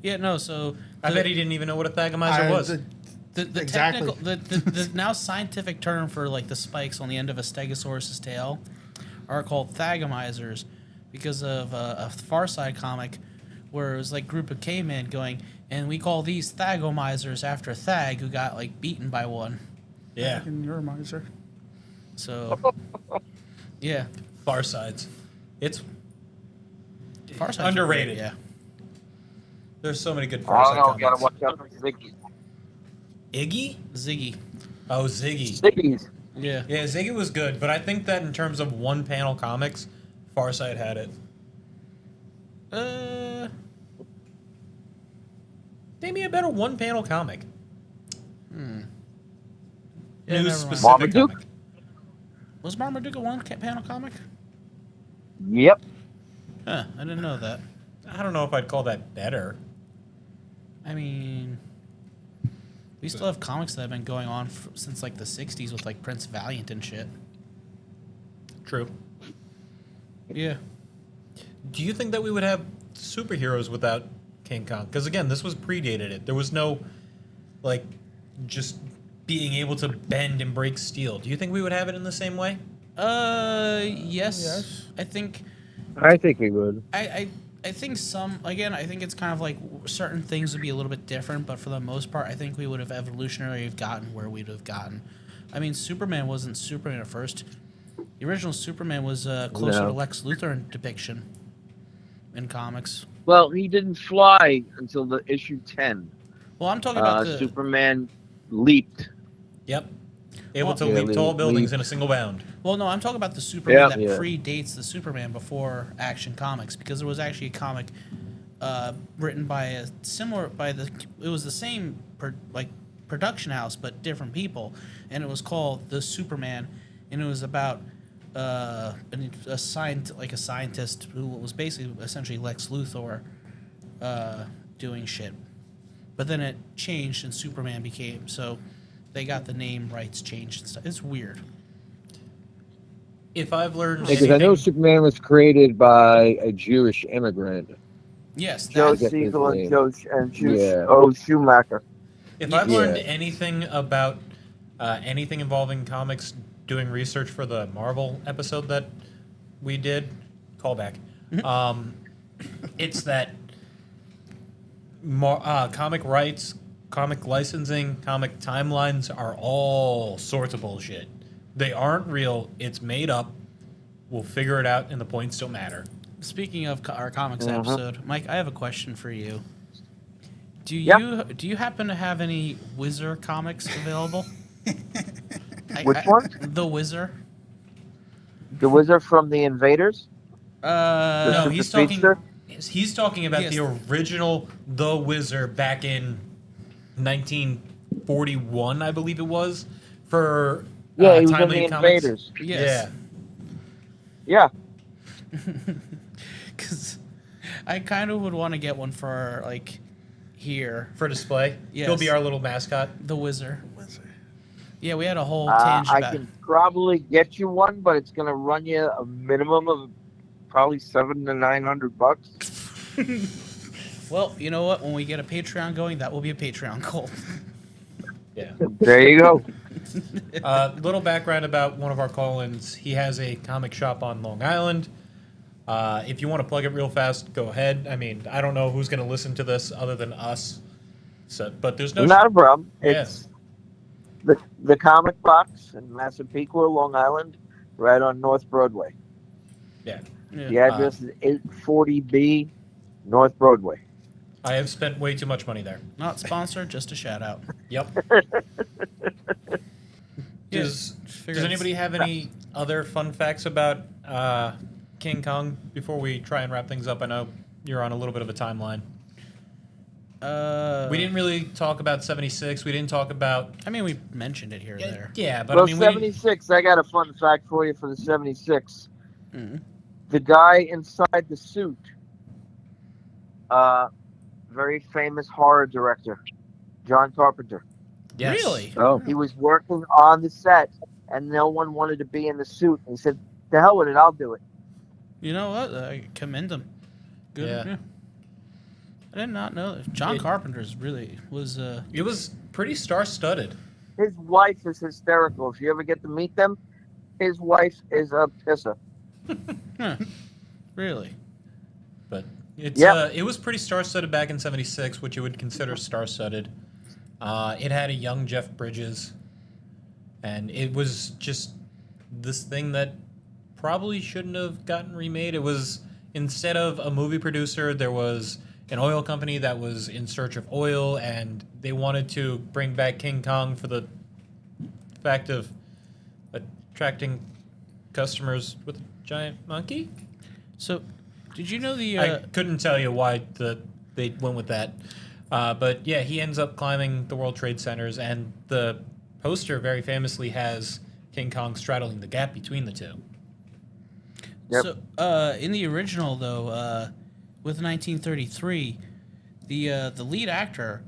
Yeah, no. So I bet he didn't even know what a Thagomizer was. the Exactly. technical the now scientific term for like the spikes on the end of a Stegosaurus's tail are called Thagomizers because of a Far Side comic where it was like a group of cavemen going, and we call these Thagomizers after Thag who got like beaten by one. Yeah, In your miser. So yeah, Farsides. It's Far Side's underrated. Yeah. There's so many good I Farside don't know. Gotta comics. watch out for Ziggy. Iggy? Ziggy. Oh, Ziggy. Ziggy's. Yeah. Yeah, Ziggy was good, but I think that in terms of one panel comics, Farside had it. Name me a better one panel comic. Yeah, News never mind. specific Marmaduke? comic. Was Marmaduke a one-panel comic? Yep. Huh, I didn't know that. I don't know if I'd call that better. I mean, we still have comics that have been going on since like the 60s with like Prince Valiant and shit. True. Yeah. Do you think that we would have superheroes without King Kong? Because again, this was predated it. There was no, like, just being able to bend and break steel. Do you think we would have it in the same way? Yes. Yes. I think I think we would. I think some, again, I think it's kind of like certain things would be a little bit different, but for the most part, I think we would have evolutionarily gotten where we'd have gotten. I mean, Superman wasn't Superman at first. The original Superman was closer No. to Lex Luthor in depiction in comics. Well, he didn't fly until the issue 10. Well, I'm talking about the Superman leaped. Yep. Able to Yeah, leap tall leap. buildings in a single bound. Well, no, I'm talking about the Superman that Yeah. predates the Superman before Action Comics, because there was actually a comic written by a similar it was the same production house but different people, and it was called The Superman, and it was about a scientist who was basically essentially Lex Luthor doing shit, but then it changed and Superman became so. They got the name rights changed and stuff. It's weird. If I've learned Because I know anything, Superman was created by a Jewish immigrant. Yes, Joe That's his Siegel name. and Yeah. Schumacher. if I've Yeah. learned anything about anything involving comics, doing research for the Marvel episode that we did, callback, it's that comic rights, comic licensing, comic timelines are all sorts of bullshit. They aren't real. It's made up. We'll figure it out, and the points don't matter. Speaking of our comics Mhm. episode, Mike, I have a question for you. Do Yep. you happen to have any Whizzer comics available? Which one? The Whizzer. The Wizard from the Invaders? The No, Uh, Super he's talking. Speedster? He's talking about Yes. the original The Wizard back in 1941, I believe it was, for Yeah, he was in Timely the Comics. Invaders. yes. Yeah. Because I kind of would want to get one for like here. For display. Yes. He'll be our little mascot. The Whizzer. Yeah, we had a whole I tangent about. can probably get you one, but it's gonna run you a minimum of probably $700 to $900. Well, you know what? When we get a Patreon going, that will be a Patreon goal. Yeah. There you go. Little background about one of our call-ins. He has a comic shop on Long Island. If you want to plug it real fast, go ahead. I mean, I don't know who's going to listen to this other than us. So, but there's no. Not a problem. Yeah. It's the comic box in Massapequa, Long Island, right on North Broadway. Yeah. Yeah. The address is 840B North Broadway. I have spent way too much money there. Not sponsored, just a shout out. Yep. Yeah, Does figure Does it's- anybody have any other fun facts about King Kong before we try and wrap things up? I know you're on a little bit of a timeline. We didn't really talk about 76. We didn't talk about. I mean, we mentioned it here or there. Yeah, but Well, I mean, we didn't, 76, I got a fun fact for you for the 76. Mhm. The guy inside the suit, very famous horror director, John Carpenter. yes. Really? Oh, He was working on the set, and no one wanted to be in the suit. And he said, "The hell with it, I'll do it." You know what? I commend him. Good. Yeah. Yeah. I did not know that. John It- Carpenter's really was. It was pretty star-studded. His wife is hysterical. If you ever get to meet them, his wife is a pisser. Huh. Really. But it's Yep. it was pretty star-studded back in 76, which you would consider star-studded. It had a young Jeff Bridges, and it was just this thing that probably shouldn't have gotten remade. It was, instead of a movie producer, there was an oil company that was in search of oil, and they wanted to bring back King Kong for the fact of attracting customers with a giant monkey. So, did you know the? I couldn't tell you why they went with that. But yeah, he ends up climbing the World Trade Centers, and the poster very famously has King Kong straddling the gap between the two. Yep. So, in the original though, with 1933, the lead actor,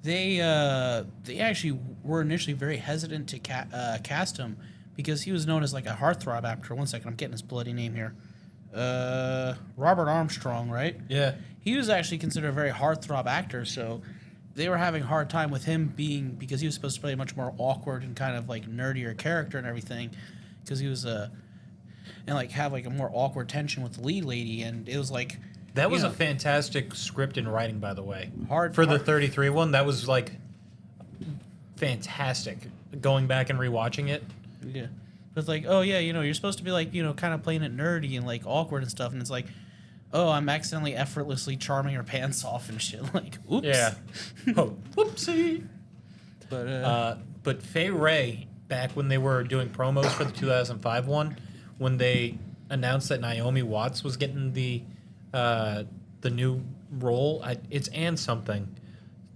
they actually were initially very hesitant to cast him because he was known as like a heartthrob actor. One second, I'm getting his bloody name here. Robert Armstrong, right? Yeah. He was actually considered a very heartthrob actor, so they were having a hard time with him being, because he was supposed to play a much more awkward and kind of like nerdier character and everything, because he was and like have like a more awkward tension with the lead lady, and it was like That was you a know, fantastic script and writing, by the way. hard For the hard- 33 one, that was like fantastic. Going back and rewatching it. Yeah. But it's like, oh yeah, you're supposed to be like, kind of playing it nerdy and like awkward and stuff, and it's like, oh, I'm accidentally effortlessly charming her pants off and shit. Like, oops. Yeah. Oh, whoopsie. But But Fay Ray, back when they were doing promos for the 2005 one, when they announced that Naomi Watts was getting the new role, it's Anne something,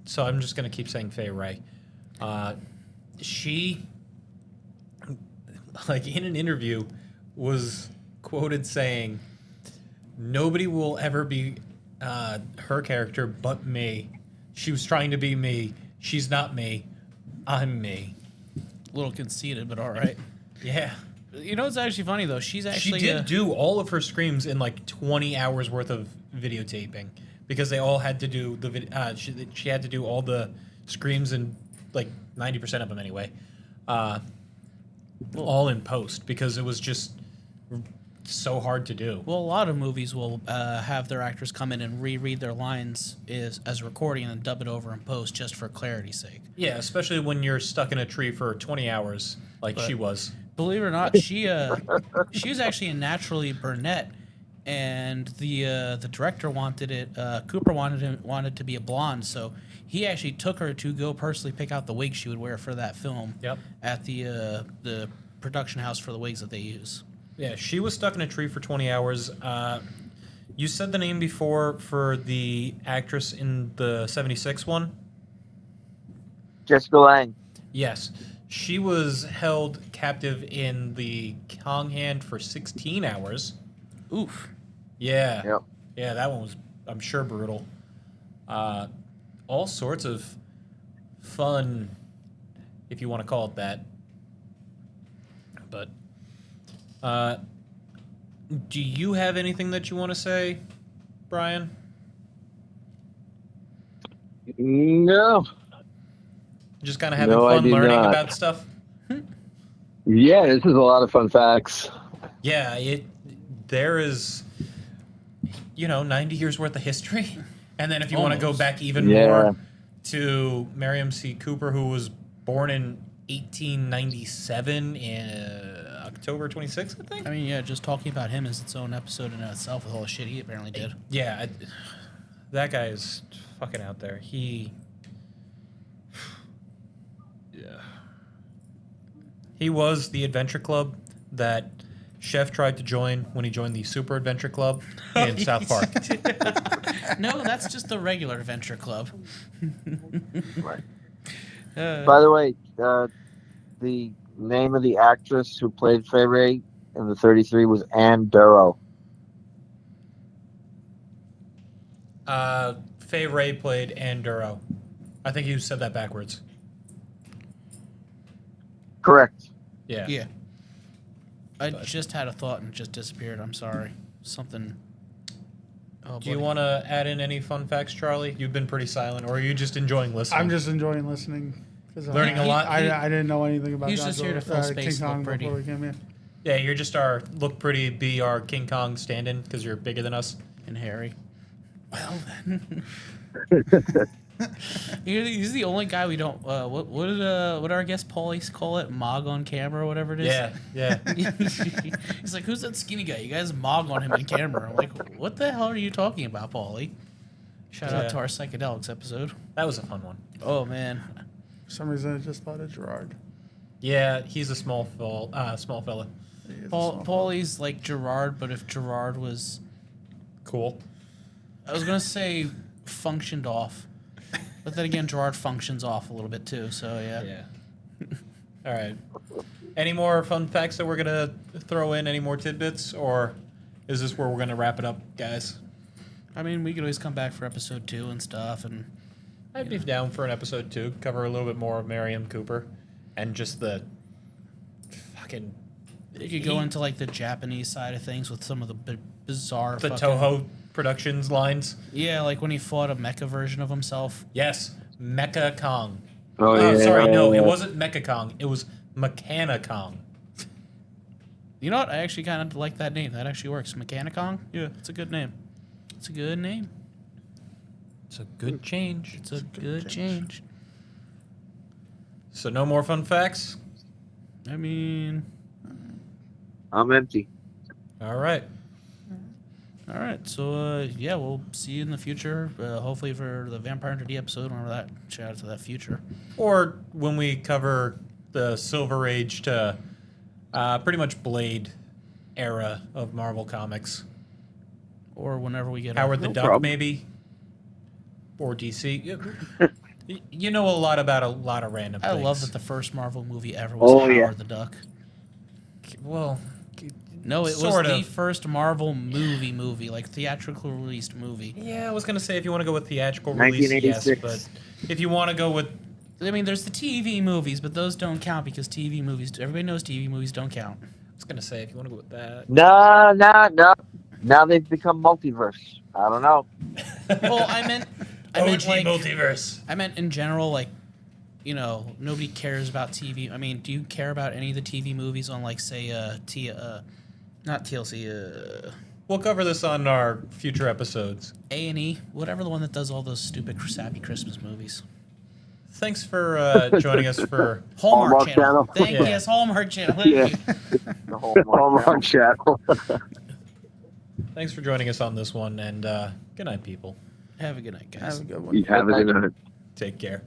so I'm just gonna keep saying Fay Ray. She, like in an interview, was quoted saying, "Nobody will ever be her character but me. She was trying to be me. She's not me. I'm me." a little conceited, but all right. Yeah. You know what's actually funny though? She's actually She did do all of her screams in like 20 hours worth of videotaping because they all had to do she had to do all the screams in like 90% of them anyway. All in post because it was just so hard to do. Well, a lot of movies will have their actors come in and reread their lines as a recording and then dub it over in post just for clarity's sake. Yeah, especially when you're stuck in a tree for 20 hours like But- she was. Believe it or not, she was actually a naturally brunette and the director wanted it. Cooper wanted to be a blonde, so he actually took her to go personally pick out the wig she would wear for that film. Yep. At the production house for the wigs that they use. Yeah, she was stuck in a tree for 20 hours. You said the name before for the actress in the 76 one? Jessica Lange. Yes. She was held captive in the Kong hand for 16 hours. Oof. Yeah. Yep. Yeah, that one was, I'm sure, brutal. All sorts of fun, if you want to call it that. But, do you have anything that you want to say, Brian? No. Just kind of having No, I fun do learning not. about stuff? Yeah, this is a lot of fun facts. Yeah, there is, 90 years worth of history. And then if you want to go Almost. back even Yeah. more to Miriam C. Cooper, who was born in 1897 in October 26th, I think? I mean, yeah, just talking about him is its own episode in itself with all the shit he apparently did. Yeah, that guy is fucking out there. Yeah. He was the adventure club that Chef tried to join when he joined the Super Adventure Club in South Park. No, that's just the regular adventure club. Right. By the way, the name of the actress who played Fay Ray in the 33 was Ann Darrow. Fay Ray played Ann Darrow. I think you said that backwards. Correct. Yeah. Yeah. I just had a thought and it just disappeared. I'm sorry. Something. Oh, Do you buddy. want to add in any fun facts, Charlie? You've been pretty silent, or are you just enjoying listening? I'm just enjoying listening. 'Cause Learning a lot. I didn't know anything about He's just here to fill Godzilla, space King and look Kong pretty. before we came in. Yeah, you're just our look pretty, be our King Kong stand-in because you're bigger than us. And Harry. Well then. He's the only guy we don't. What did our guest Paulie call it? Mog on camera or whatever it is. Yeah. He's like, who's that skinny guy? You guys mog on him in camera. I'm like, what the hell are you talking about, Paulie? Shout out to our psychedelics episode. That was a fun one. Oh man. For some reason, I just thought of Gerard. Yeah, he's a small fella. He is a Paul, small Paulie's like Gerard, but if Gerard was, Cool. I was gonna say functioned off, but then again, Gerard functions off a little bit too. So yeah. Yeah. All right. Any more fun facts that we're gonna throw in? Any more tidbits, or is this where we're gonna wrap it up, guys? I mean, we could always come back for episode 2 and stuff, and I'd be down for an episode 2, cover a little bit more of Miriam Cooper, and just the fucking. you could go into like the Japanese side of things with some of the bizarre. the fucking, Toho Productions lines. Yeah, like when he fought a mecha version of himself. Yes, Mecha Kong. Oh, yeah. Sorry, no, it wasn't Mecha Kong. It was Mechana Kong. You know what? I actually kind of like that name. That actually works. Mechanicon? Yeah, it's a good name. It's a good name. It's a good change. It's a good change. So no more fun facts? I mean, I'm empty. All right. all right. So, yeah, we'll see you in the future. Hopefully for the Vampire Hunter D episode, whenever that, shout out to that future. Or when we cover the Silver Age to pretty much Blade era of Marvel Comics. Or whenever we get Howard the No Duck, problem. maybe? Or DC. You know a lot about a lot of random I things. love that the first Marvel movie ever was Oh, Howard yeah. the Duck. Well, No, it was Sort the of. first Marvel movie, like theatrical released movie. yeah, I was going to say if you want to go with theatrical release, yes. 1986. But if you want to go with... I mean, there's the TV movies, but those don't count because TV movies, everybody knows TV movies don't count. I was going to say if you want to go with that... No. Now they've become multiverse. I don't know. Well, I meant OG like, multiverse. I meant in general, like, you know, nobody cares about TV. I mean, do you care about any of the TV movies on, like, say, not TLC, We'll cover this on our future episodes. A&E, whatever the one that does all those stupid sappy Christmas movies. Thanks for joining us for... Hallmark Hallmark Channel. Channel. Thank Yeah. you, yes, Hallmark Channel. Thank Yeah. you. The whole Hallmark Channel. thanks for joining us on this one, and good night, people. Have a good night, guys. Have a good one. You have a good night. Take care.